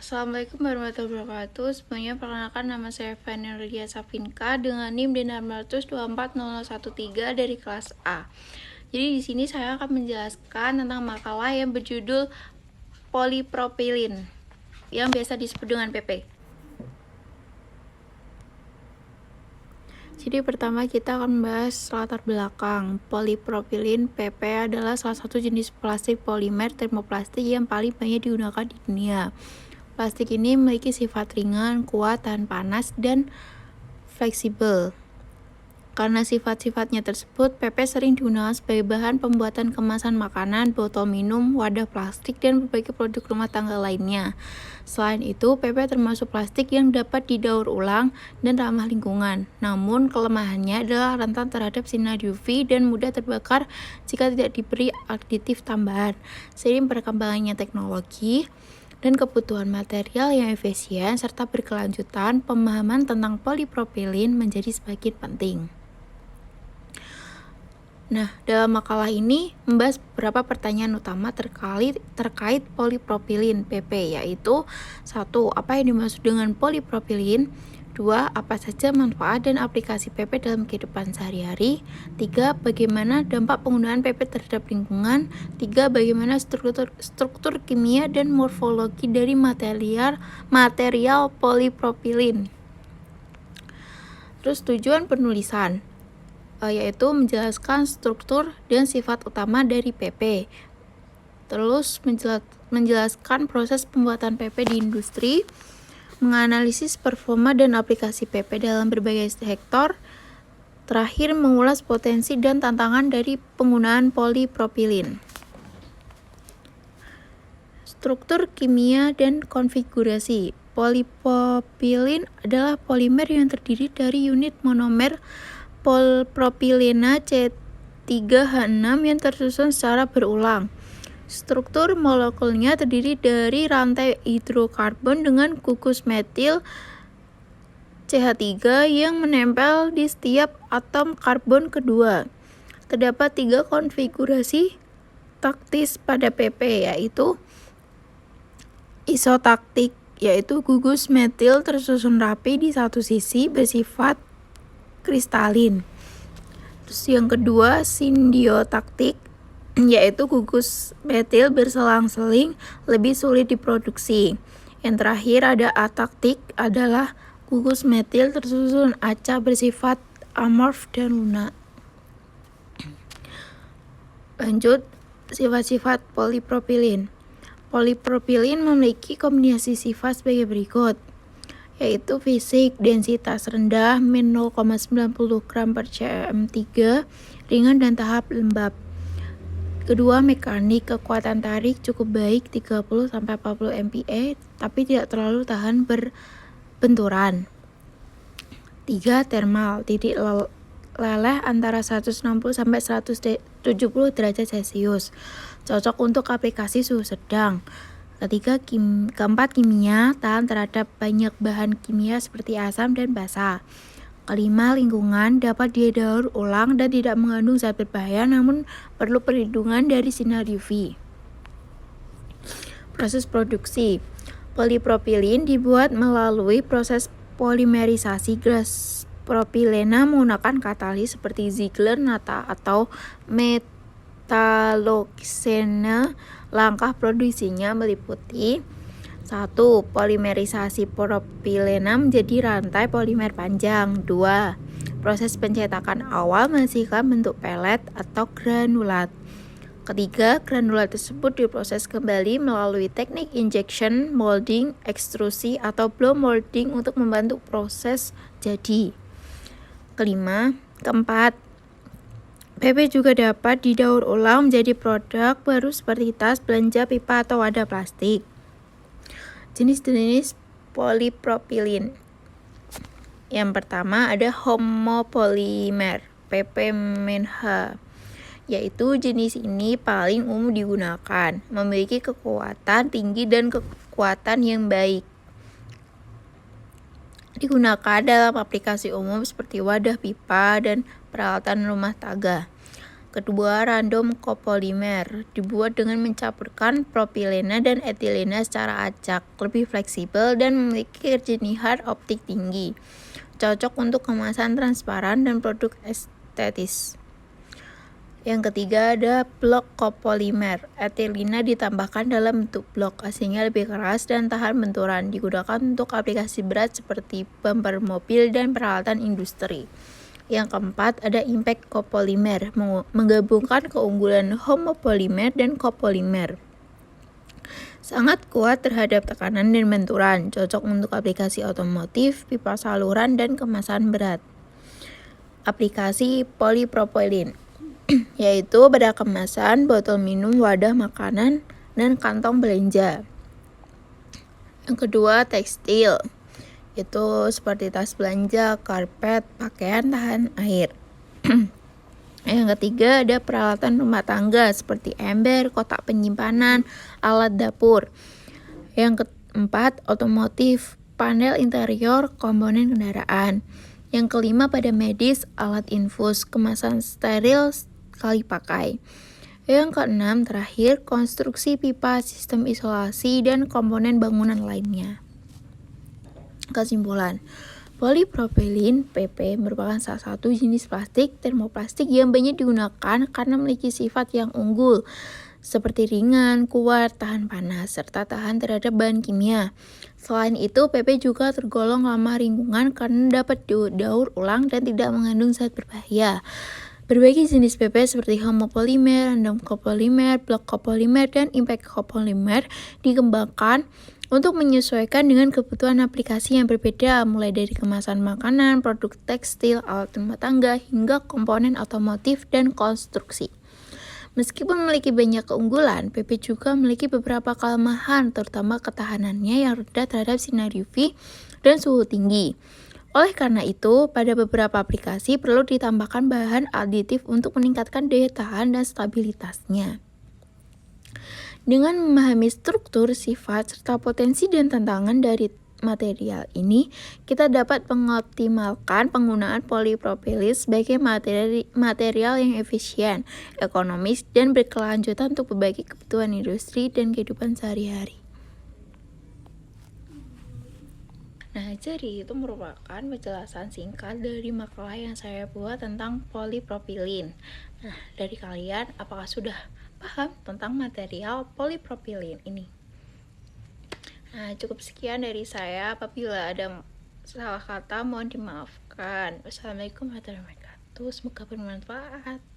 Assalamualaikum warahmatullahi wabarakatuh. Semuanya perkenalkan, nama saya Fani Lydia Safinka dengan NIM D6240013 dari kelas A. Jadi di sini saya akan menjelaskan tentang makalah yang berjudul polipropilin yang biasa disebut dengan PP. Jadi pertama kita akan membahas latar belakang. Polipropilin PP adalah salah satu jenis plastik polimer termoplastik yang paling banyak digunakan di dunia. Plastik ini memiliki sifat ringan, kuat, tahan panas, dan fleksibel. Karena sifat-sifatnya tersebut, PP sering digunakan sebagai bahan pembuatan kemasan makanan, botol minum, wadah plastik, dan berbagai produk rumah tangga lainnya. Selain itu, PP termasuk plastik yang dapat didaur ulang dan ramah lingkungan. Namun, kelemahannya adalah rentan terhadap sinar UV dan mudah terbakar jika tidak diberi aditif tambahan. Seiring perkembangannya teknologi dan kebutuhan material yang efisien serta berkelanjutan, pemahaman tentang polipropilin menjadi semakin penting. Nah, dalam makalah ini membahas beberapa pertanyaan utama terkait polipropilin PP, yaitu 1. Apa yang dimaksud dengan polipropilin? 2. Apa saja manfaat dan aplikasi PP dalam kehidupan sehari-hari? 3. Bagaimana dampak penggunaan PP terhadap lingkungan? 3. Bagaimana struktur kimia dan morfologi dari material polipropilin? Terus tujuan penulisan yaitu menjelaskan struktur dan sifat utama dari PP. Terus menjelaskan proses pembuatan PP di industri, menganalisis performa dan aplikasi PP dalam berbagai sektor. Terakhir, mengulas potensi dan tantangan dari penggunaan polipropilin. Struktur kimia dan konfigurasi. Polipropilin adalah polimer yang terdiri dari unit monomer polpropilena C3H6 yang tersusun secara berulang. Struktur molekulnya terdiri dari rantai hidrokarbon dengan gugus metil CH3 yang menempel di setiap atom karbon kedua. Terdapat 3 konfigurasi taktis pada PP, yaitu isotaktik, yaitu gugus metil tersusun rapi di satu sisi bersifat kristalin. Terus yang kedua, simbiotaktik, yaitu gugus metil berselang-seling lebih sulit diproduksi. Yang terakhir ada ataktik, adalah gugus metil tersusun acak bersifat amorf dan lunak. Lanjut, sifat-sifat polipropilin. Polipropilin memiliki kombinasi sifat sebagai berikut, yaitu fisik, densitas rendah, min 0,90 gram per cm3, ringan dan tahap lembab. Kedua, mekanik, kekuatan tarik cukup baik 30-40 MPa, tapi tidak terlalu tahan berbenturan. 3. Termal, titik leleh antara 160-170 derajat Celcius, cocok untuk aplikasi suhu sedang. Keempat, kimia, tahan terhadap banyak bahan kimia seperti asam dan basa. Kelima, lingkungan, dapat didaur ulang dan tidak mengandung zat berbahaya namun perlu perlindungan dari sinar UV. Proses produksi. Polipropilin dibuat melalui proses polimerisasi gas propilena menggunakan katalis seperti Ziegler-Natta atau metaloxene. Langkah produksinya meliputi 1. Polimerisasi propilena menjadi rantai polimer panjang. 2. Proses pencetakan awal menghasilkan bentuk pelet atau granulat. Ketiga, granulat tersebut diproses kembali melalui teknik injection molding, ekstrusi, atau blow molding untuk membantu proses jadi. Keempat, PP juga dapat didaur ulang menjadi produk baru seperti tas, belanja, pipa, atau wadah plastik. Jenis-jenis polipropilin. Yang pertama ada homopolimer, PP-H, yaitu jenis ini paling umum digunakan, memiliki kekuatan tinggi dan kekuatan yang baik. Digunakan dalam aplikasi umum seperti wadah pipa dan peralatan rumah tangga. Kedua, random copolymer dibuat dengan mencampurkan propilena dan etilena secara acak, lebih fleksibel dan memiliki kejenihan optik tinggi. Cocok untuk kemasan transparan dan produk estetis. Yang ketiga ada blok copolymer. Etilena ditambahkan dalam bentuk blok, hasilnya lebih keras dan tahan benturan. Digunakan untuk aplikasi berat seperti bumper mobil dan peralatan industri. Yang keempat ada impact copolymer, menggabungkan keunggulan homopolimer dan copolymer. Sangat kuat terhadap tekanan dan benturan, cocok untuk aplikasi otomotif, pipa saluran, dan kemasan berat. Aplikasi polipropilin yaitu pada kemasan, botol minum, wadah makanan, dan kantong belanja. Yang kedua, tekstil. Itu seperti tas belanja, karpet, pakaian tahan air. Yang ketiga ada peralatan rumah tangga seperti ember, kotak penyimpanan, alat dapur. Yang keempat, otomotif, panel interior, komponen kendaraan. Yang kelima pada medis, alat infus, kemasan steril sekali pakai. Yang keenam terakhir, konstruksi pipa, sistem isolasi, dan komponen bangunan lainnya. Kesimpulan, polipropilin (PP) merupakan salah satu jenis plastik termoplastik yang banyak digunakan karena memiliki sifat yang unggul, seperti ringan, kuat, tahan panas, serta tahan terhadap bahan kimia. Selain itu, PP juga tergolong ramah lingkungan karena dapat didaur ulang dan tidak mengandung zat berbahaya. Berbagai jenis PP seperti homopolimer, random copolymer, block copolymer, dan impact copolymer dikembangkan untuk menyesuaikan dengan kebutuhan aplikasi yang berbeda, mulai dari kemasan makanan, produk tekstil, alat rumah tangga, hingga komponen otomotif dan konstruksi. Meskipun memiliki banyak keunggulan, PP juga memiliki beberapa kelemahan, terutama ketahanannya yang rendah terhadap sinar UV dan suhu tinggi. Oleh karena itu, pada beberapa aplikasi perlu ditambahkan bahan aditif untuk meningkatkan daya tahan dan stabilitasnya. Dengan memahami struktur, sifat, serta potensi dan tantangan dari material ini, kita dapat mengoptimalkan penggunaan polipropilin sebagai material yang efisien, ekonomis, dan berkelanjutan untuk berbagai kebutuhan industri dan kehidupan sehari-hari. Nah, jadi itu merupakan penjelasan singkat dari makalah yang saya buat tentang polipropilin. Nah, dari kalian apakah sudah paham tentang material polipropilin ini? Nah, cukup sekian dari saya. Apabila ada salah kata mohon dimaafkan. Wassalamualaikum warahmatullahi wabarakatuh. Semoga bermanfaat.